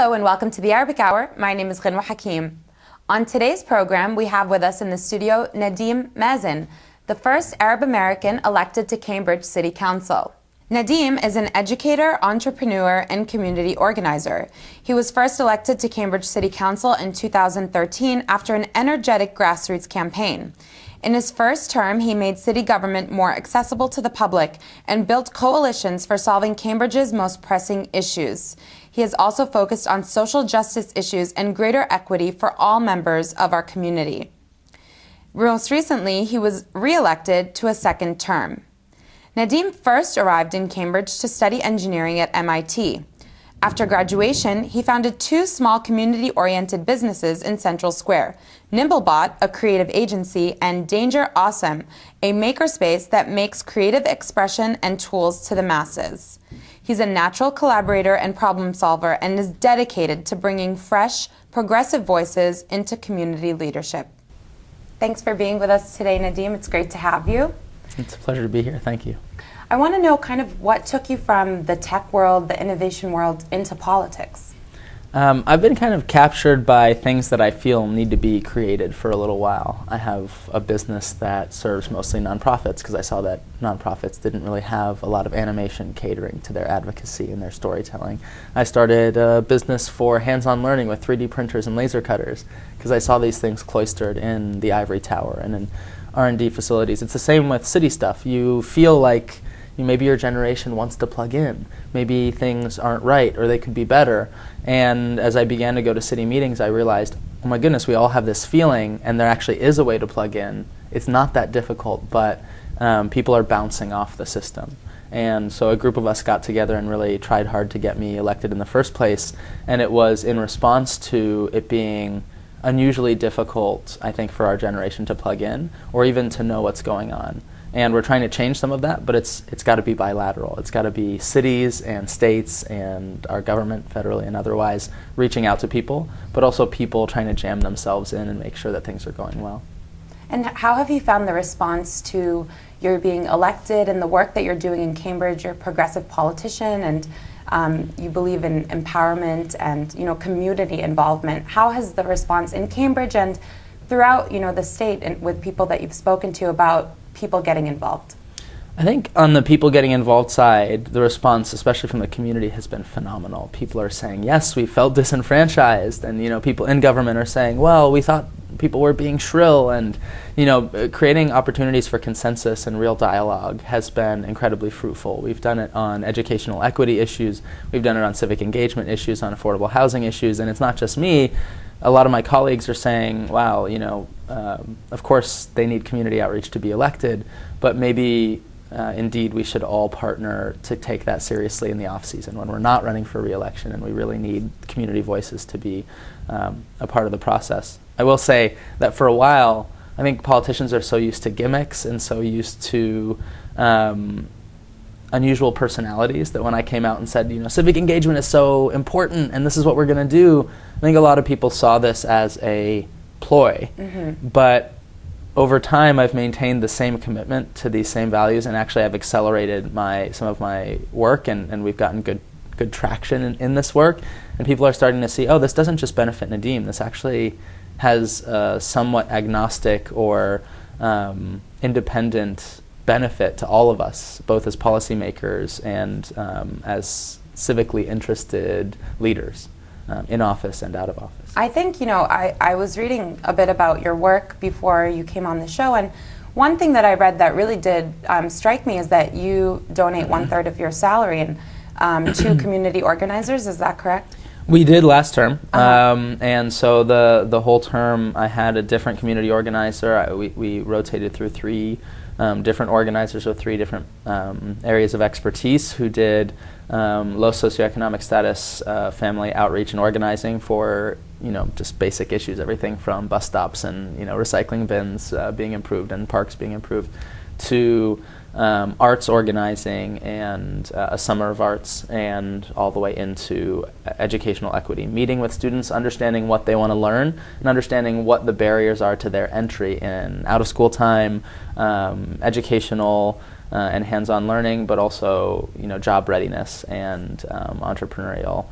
Hello and welcome to the Arabic Hour. My name is Ghanwa Hakim. On today's program, we have with us in the studio Nadeem Mazen, the first Arab American elected to Cambridge City Council. Nadeem is an educator, entrepreneur, and community organizer. He was first elected to Cambridge City Council in 2013 after an energetic grassroots campaign. In his first term, he made city government more accessible to the public and built coalitions for solving Cambridge's most pressing issues. He has also focused on social justice issues and greater equity for all members of our community. Most recently, he was re-elected to a second term. Nadeem first arrived in Cambridge to study engineering at MIT. After graduation, he founded two small community-oriented businesses in Central Square, Nimblebot, a creative agency, and Danger Awesome, a makerspace that makes creative expression and tools to the masses. He's a natural collaborator and problem solver and is dedicated to bringing fresh, progressive voices into community leadership. Thanks for being with us today, Nadeem. It's great to have you. It's a pleasure to be here. Thank you. I want to know kind of what took you from the tech world, the innovation world, into politics. I've been kind of captured by things that I feel need to be created for a little while. I have a business that serves mostly nonprofits because I saw that nonprofits didn't really have a lot of animation catering to their advocacy and their storytelling. I started a business for hands-on learning with 3D printers and laser cutters because I saw these things cloistered in the ivory tower and in R&D facilities. It's the same with city stuff. You feel like maybe your generation wants to plug in. Maybe things aren't right or they could be better. And as I began to go to city meetings, I realized, oh my goodness, we all have this feeling and there actually is a way to plug in. It's not that difficult, but people are bouncing off the system. And so a group of us got together and really tried hard to get me elected in the first place. And it was in response to it being unusually difficult, I think, for our generation to plug in or even to know what's going on. And we're trying to change some of that, but it's got to be bilateral. It's got to be cities and states and our government, federally and otherwise, reaching out to people, but also people trying to jam themselves in and make sure that things are going well. And how have you found the response to your being elected and the work that you're doing in Cambridge? You're a progressive politician and you believe in empowerment and community involvement. How has the response in Cambridge and throughout the state and with people that you've spoken to about people getting involved? I think on the people getting involved side, the response, especially from the community, has been phenomenal. People are saying, yes, we felt disenfranchised, and people in government are saying, well, we thought people were being shrill, and creating opportunities for consensus and real dialogue has been incredibly fruitful. We've done it on educational equity issues, we've done it on civic engagement issues, on affordable housing issues, and it's not just me. A lot of my colleagues are saying, wow, of course they need community outreach to be elected, but maybe indeed we should all partner to take that seriously in the off-season when we're not running for re-election and we really need community voices to be a part of the process. I will say that for a while, I think politicians are so used to gimmicks and so used to unusual personalities that when I came out and said, civic engagement is so important and this is what we're going to do, I think a lot of people saw this as a ploy. Mm-hmm. But over time, I've maintained the same commitment to these same values, and actually I've accelerated some of my work, and we've gotten good traction in this work. And people are starting to see, oh, this doesn't just benefit Nadeem. This actually has a somewhat agnostic or independent benefit to all of us, both as policymakers and as civically interested leaders in office and out of office. I think, I was reading a bit about your work before you came on the show, and one thing that I read that really did strike me is that you donate 1/3 of your salary to community organizers. Is that correct? We did last term, and so the whole term I had a different community organizer. We rotated through three different organizers with three different areas of expertise who did low socioeconomic status family outreach and organizing for just basic issues, everything from bus stops and recycling bins being improved and parks being improved to arts organizing and a summer of arts, and all the way into educational equity, meeting with students, understanding what they want to learn and understanding what the barriers are to their entry in out-of-school time, educational and hands-on learning, but also job readiness and entrepreneurial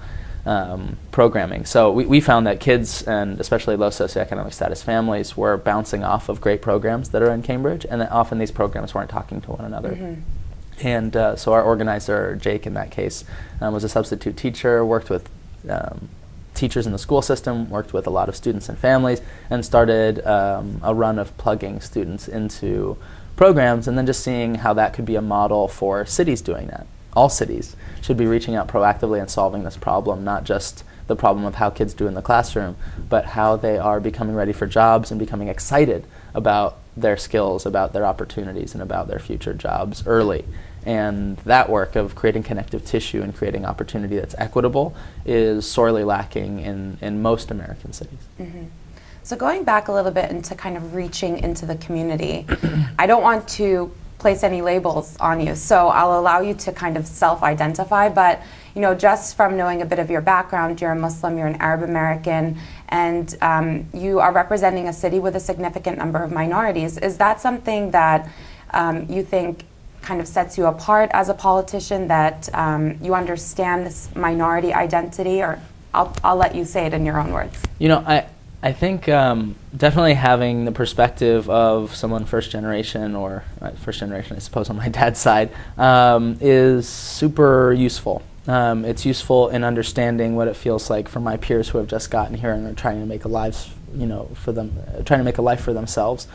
programming. So we found that kids, and especially low socioeconomic status families, were bouncing off of great programs that are in Cambridge, and that often these programs weren't talking to one another. And so our organizer, Jake, in that case, was a substitute teacher, worked with teachers in the school system, worked with a lot of students and families, and started a run of plugging students into programs, and then just seeing how that could be a model for cities doing that. All cities should be reaching out proactively and solving this problem, not just the problem of how kids do in the classroom, but how they are becoming ready for jobs and becoming excited about their skills, about their opportunities, and about their future jobs early. And that work of creating connective tissue and creating opportunity that's equitable is sorely lacking in most American cities. So going back a little bit into kind of reaching into the community, I don't want to place any labels on you, so I'll allow you to kind of self-identify, but you know, just from knowing a bit of your background, you're a Muslim, you're an Arab American, and you are representing a city with a significant number of minorities. Is that something that you think kind of sets you apart as a politician, that you understand this minority identity? Or I'll let you say it in your own words. You know, I think definitely having the perspective of someone first generation, or first generation I suppose on my dad's side, is super useful. It's useful in understanding what it feels like for my peers who have just gotten here and are trying to make a life, trying to make a life for themselves.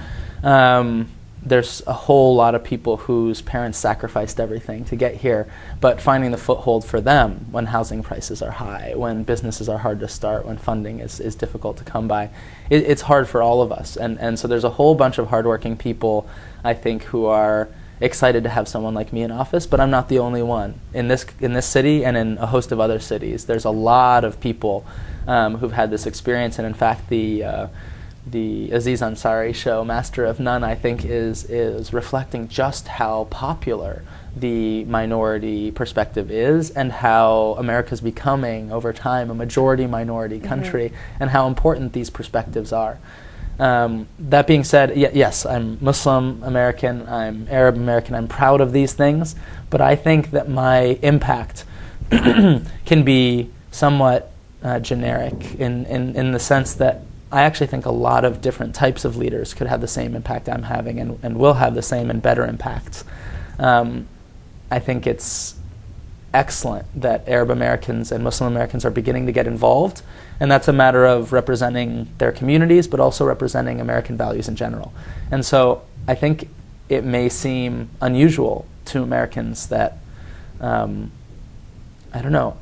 There's a whole lot of people whose parents sacrificed everything to get here, but finding the foothold for them when housing prices are high, when businesses are hard to start, when funding is difficult to come by, it's hard for all of us. And so there's a whole bunch of hardworking people, I think, who are excited to have someone like me in office, but I'm not the only one. In this city and in a host of other cities, there's a lot of people who've had this experience, and in fact the Aziz Ansari show, Master of None, I think is reflecting just how popular the minority perspective is, and how America's becoming, over time, a majority minority country, and how important these perspectives are. That being said, yes, I'm Muslim American, I'm Arab American, I'm proud of these things, but I think that my impact can be somewhat generic in the sense that I actually think a lot of different types of leaders could have the same impact I'm having, and will have the same and better impacts. I think it's excellent that Arab Americans and Muslim Americans are beginning to get involved, and that's a matter of representing their communities, but also representing American values in general. And so I think it may seem unusual to Americans that, I don't know,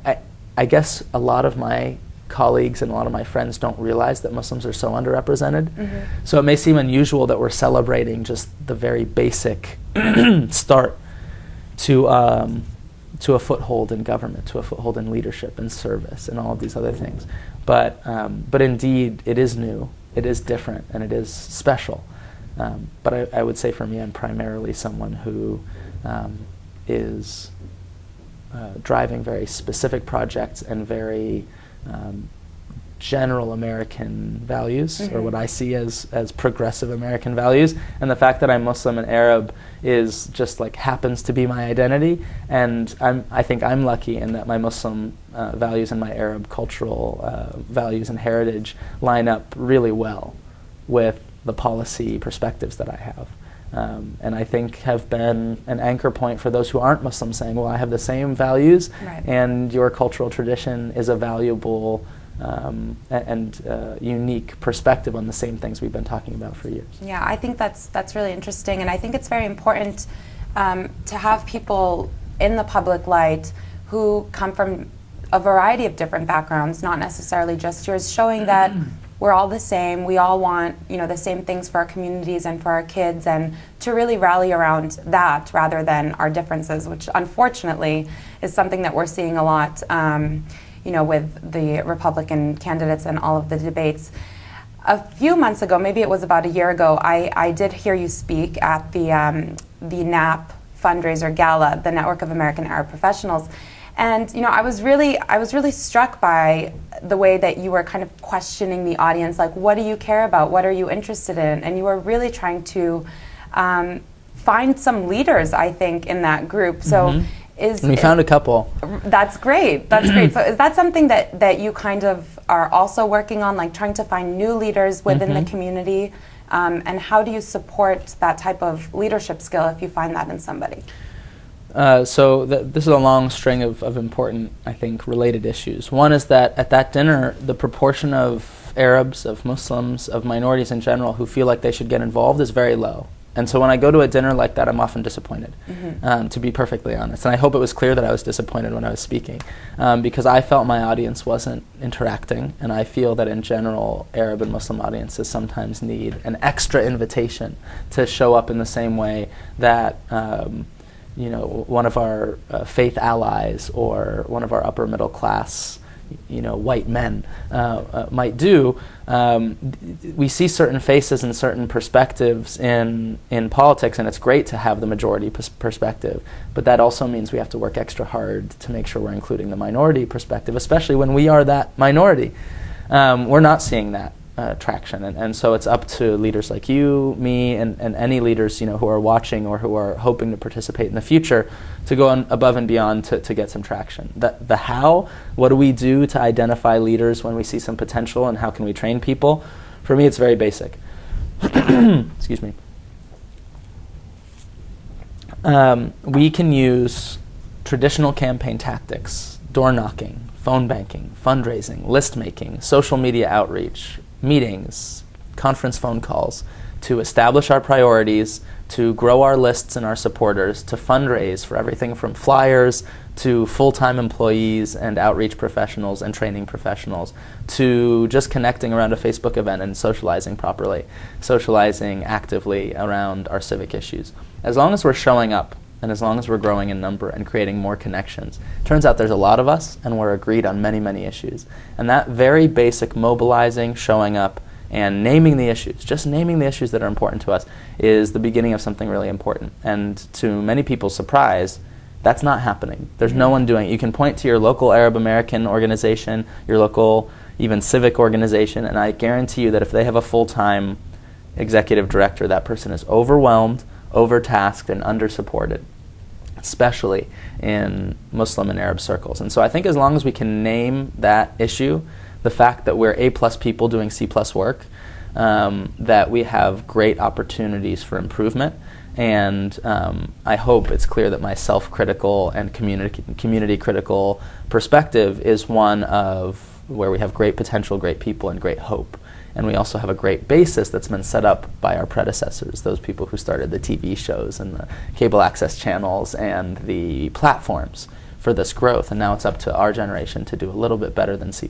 I guess a lot of my colleagues and a lot of my friends don't realize that Muslims are so underrepresented. So it may seem unusual that we're celebrating just the very basic start to a foothold in government, to a foothold in leadership and service and all of these other things. But indeed, it is new, it is different, and it is special. But I would say for me, I'm primarily someone who is driving very specific projects and very general American values, or what I see as progressive American values. And the fact that I'm Muslim and Arab is just like happens to be my identity. And I think I'm lucky in that my Muslim values and my Arab cultural values and heritage line up really well with the policy perspectives that I have. And I think have been an anchor point for those who aren't Muslim, saying, well, I have the same values, and your cultural tradition is a valuable and unique perspective on the same things we've been talking about for years. Yeah, I think that's really interesting, and I think it's very important to have people in the public light who come from a variety of different backgrounds, not necessarily just yours, showing that we're all the same. We all want, the same things for our communities and for our kids, and to really rally around that rather than our differences, which unfortunately is something that we're seeing a lot, with the Republican candidates and all of the debates. A few months ago, maybe it was about a year ago, I did hear you speak at the NAP fundraiser gala, the Network of American Arab Professionals. And I was really struck by the way that you were kind of questioning the audience, like, what do you care about? What are you interested in? And you were really trying to find some leaders, I think, in that group. So And we found a couple. That's great. That's great. So is that something that you kind of are also working on, like trying to find new leaders within the community? And how do you support that type of leadership skill if you find that in somebody? So this is a long string of important, I think, related issues. One is that at that dinner, the proportion of Arabs, of Muslims, of minorities in general who feel like they should get involved is very low. And so when I go to a dinner like that, I'm often disappointed, to be perfectly honest. And I hope it was clear that I was disappointed when I was speaking, because I felt my audience wasn't interacting, and I feel that in general, Arab and Muslim audiences sometimes need an extra invitation to show up in the same way that one of our faith allies or one of our upper middle class white men might do. We see certain faces and certain perspectives in politics, and it's great to have the majority perspective, but that also means we have to work extra hard to make sure we're including the minority perspective, especially when we are that minority. We're not seeing that traction, and so it's up to leaders like you, me, and any leaders who are watching or who are hoping to participate in the future to go above and beyond to get some traction. The how, what do we do to identify leaders when we see some potential, and how can we train people? For me, it's very basic. Excuse me. We can use traditional campaign tactics, door knocking, phone banking, fundraising, list making, social media outreach, meetings, conference phone calls, to establish our priorities, to grow our lists and our supporters, to fundraise for everything from flyers to full-time employees and outreach professionals and training professionals, to just connecting around a Facebook event and socializing properly, socializing actively around our civic issues. As long as we're showing up, and as long as we're growing in number and creating more connections, turns out there's a lot of us, and we're agreed on many, many issues. And that very basic mobilizing, showing up, and naming the issues, just naming the issues that are important to us, is the beginning of something really important. And to many people's surprise, that's not happening. There's no one doing it. You can point to your local Arab American organization, your local even civic organization, and I guarantee you that if they have a full-time executive director, that person is overwhelmed, overtasked, and under-supported, especially in Muslim and Arab circles. And so I think as long as we can name that issue, the fact that we're A+ people doing C+ work, that we have great opportunities for improvement, and I hope it's clear that my self-critical and community-critical perspective is one of where we have great potential, great people, and great hope. And we also have a great basis that's been set up by our predecessors, those people who started the TV shows and the cable access channels and the platforms for this growth. And now it's up to our generation to do a little bit better than C+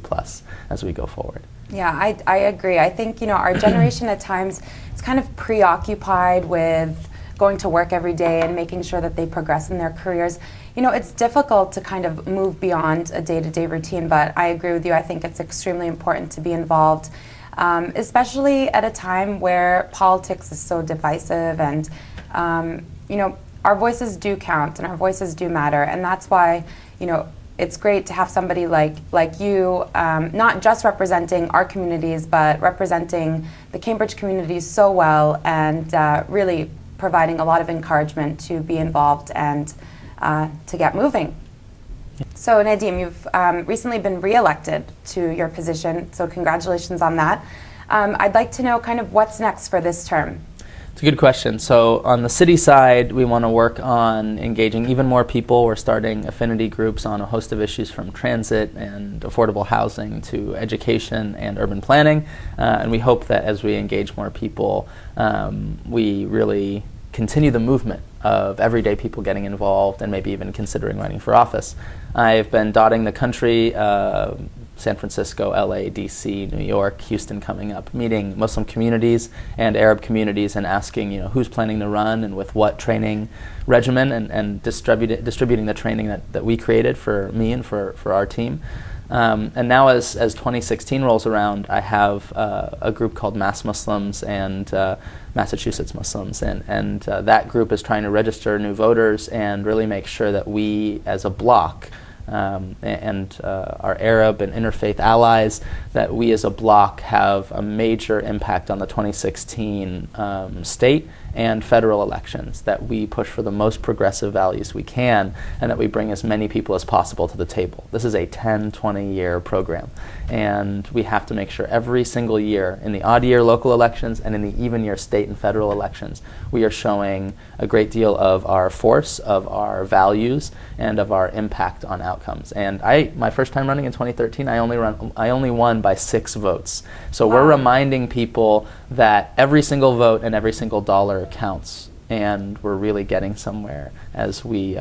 as we go forward. Yeah, I agree. I think, our generation at times is kind of preoccupied with going to work every day and making sure that they progress in their careers. It's difficult to kind of move beyond a day-to-day routine, but I agree with you. I think it's extremely important to be involved, especially at a time where politics is so divisive, and our voices do count and our voices do matter, and that's why it's great to have somebody like you, not just representing our communities, but representing the Cambridge community so well, and really providing a lot of encouragement to be involved and to get moving. So Nadeem, you've recently been re-elected to your position, so congratulations on that. I'd like to know kind of what's next for this term. It's a good question. So on the city side, we want to work on engaging even more people. We're starting affinity groups on a host of issues, from transit and affordable housing to education and urban planning. And we hope that as we engage more people, we really continue the movement of everyday people getting involved and maybe even considering running for office. I've been dotting the country, San Francisco, LA, DC, New York, Houston coming up, meeting Muslim communities and Arab communities and asking, who's planning to run and with what training regimen, and distributing the training that we created for me and for our team. And now as 2016 rolls around, I have a group called Mass Muslims and Massachusetts Muslims, and that group is trying to register new voters and really make sure that we as a bloc, and our Arab and interfaith allies, that we as a bloc have a major impact on the 2016 state and federal elections, that we push for the most progressive values we can, and that we bring as many people as possible to the table. This is a 10, 20-year program, and we have to make sure every single year, in the odd year local elections and in the even year state and federal elections, we are showing a great deal of our force, of our values, and of our impact on outcomes. And my first time running in 2013, I only won by 6 votes. So wow. We're reminding people that every single vote and every single dollar counts, and we're really getting somewhere as we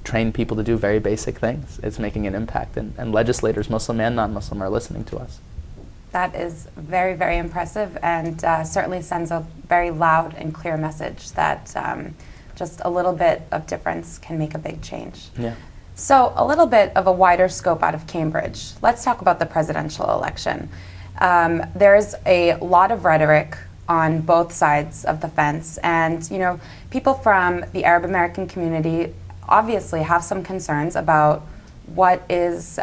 train people to do very basic things. It's making an impact, and legislators, Muslim and non-Muslim, are listening to us. That is very, very impressive, and certainly sends a very loud and clear message that just a little bit of difference can make a big change. Yeah. So a little bit of a wider scope out of Cambridge. Let's talk about the presidential election. There's a lot of rhetoric on both sides of the fence, and people from the Arab American community obviously have some concerns about what is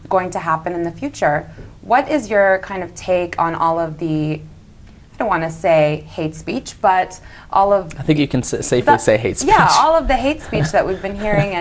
going to happen in the future. What is your kind of take on all of the, I don't want to say hate speech, but all of... I think you can safely say hate speech. Yeah, all of the hate speech that we've been hearing.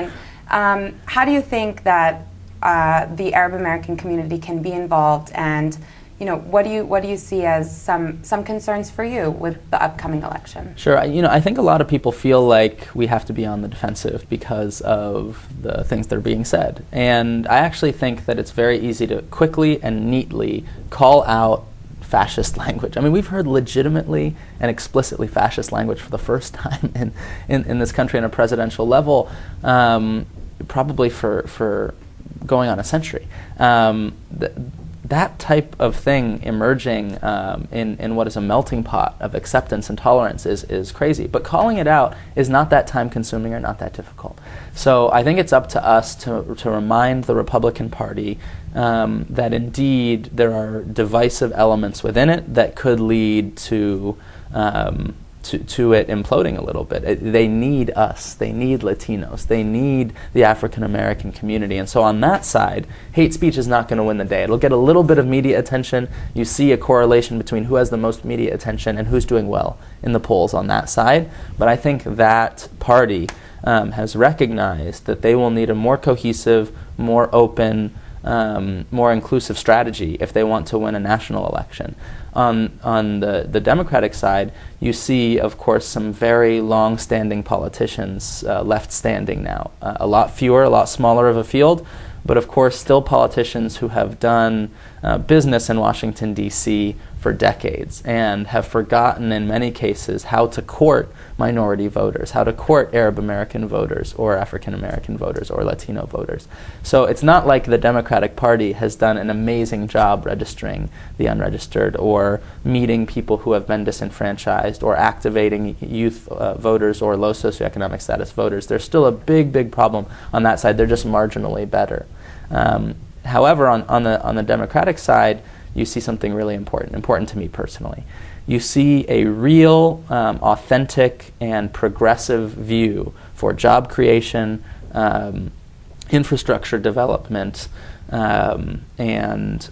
And how do you think that the Arab American community can be involved, and what do you see as some concerns for you with the upcoming election? Sure. I think a lot of people feel like we have to be on the defensive because of the things that are being said. And I actually think that it's very easy to quickly and neatly call out fascist language. I mean, we've heard legitimately and explicitly fascist language for the first time in this country on a presidential level, probably for going on a century. That type of thing emerging in what is a melting pot of acceptance and tolerance is crazy. But calling it out is not that time-consuming or not that difficult. So I think it's up to us to remind the Republican Party that indeed there are divisive elements within it that could lead to it imploding a little bit. They need us. They need Latinos. They need the African American community. And so on that side, hate speech is not going to win the day. It'll get a little bit of media attention. You see a correlation between who has the most media attention and who's doing well in the polls on that side. But I think that party has recognized that they will need a more cohesive, more open, more inclusive strategy if they want to win a national election. On the Democratic side, you see, of course, some very long-standing politicians left standing now. A lot fewer, a lot smaller of a field, but of course still politicians who have done business in Washington, D.C. for decades and have forgotten in many cases how to court minority voters, how to court Arab American voters or African American voters or Latino voters. So it's not like the Democratic Party has done an amazing job registering the unregistered or meeting people who have been disenfranchised or activating youth voters or low socioeconomic status voters. There's still a big, big problem on that side. They're just marginally better. However, on the Democratic side, you see something really important to me personally. You see a real, authentic, and progressive view for job creation, infrastructure development, and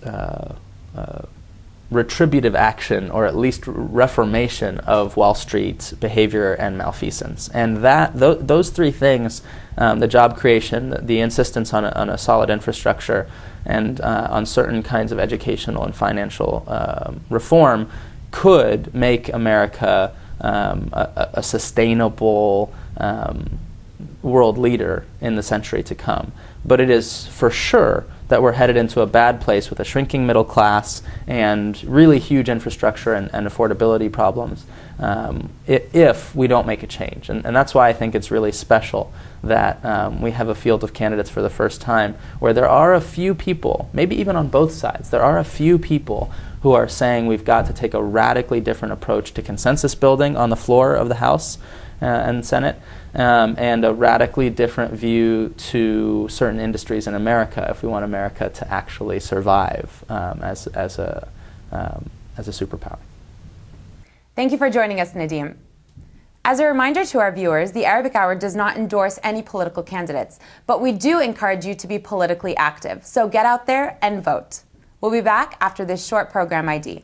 retributive action, or at least reformation of Wall Street behavior and malfeasance. And those three things, the job creation, the insistence on a solid infrastructure, and on certain kinds of educational and financial reform, could make America a sustainable world leader in the century to come. But it is for sure that we're headed into a bad place with a shrinking middle class and really huge infrastructure and affordability problems if we don't make a change. And that's why I think it's really special that we have a field of candidates for the first time where there are a few people, maybe even on both sides, there are a few people who are saying we've got to take a radically different approach to consensus building on the floor of the House and Senate, and a radically different view to certain industries in America if we want America to actually survive as a superpower. Thank you for joining us, Nadeem. As a reminder to our viewers, the Arabic Hour does not endorse any political candidates, but we do encourage you to be politically active. So get out there and vote. We'll be back after this short program ID.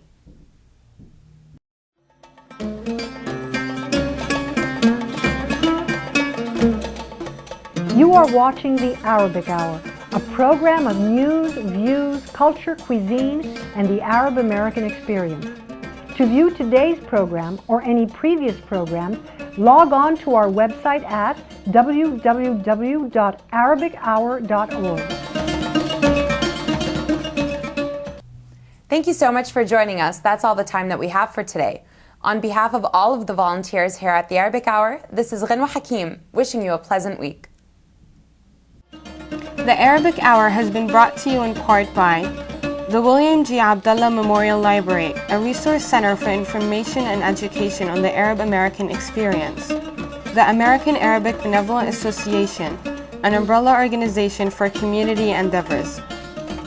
You are watching the Arabic Hour, a program of news, views, culture, cuisine, and the Arab American experience. To view today's program or any previous programs, log on to our website at www.arabichour.org. Thank you so much for joining us. That's all the time that we have for today. On behalf of all of the volunteers here at the Arabic Hour, this is Ghanwa Hakim, wishing you a pleasant week. The Arabic Hour has been brought to you in part by the William G. Abdullah Memorial Library, a resource center for information and education on the Arab American experience, the American Arabic Benevolent Association, an umbrella organization for community endeavors,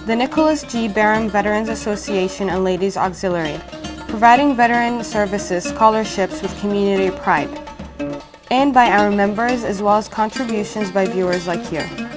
the Nicholas G. Barham Veterans Association and Ladies Auxiliary, providing veteran services scholarships with community pride, and by our members as well as contributions by viewers like you.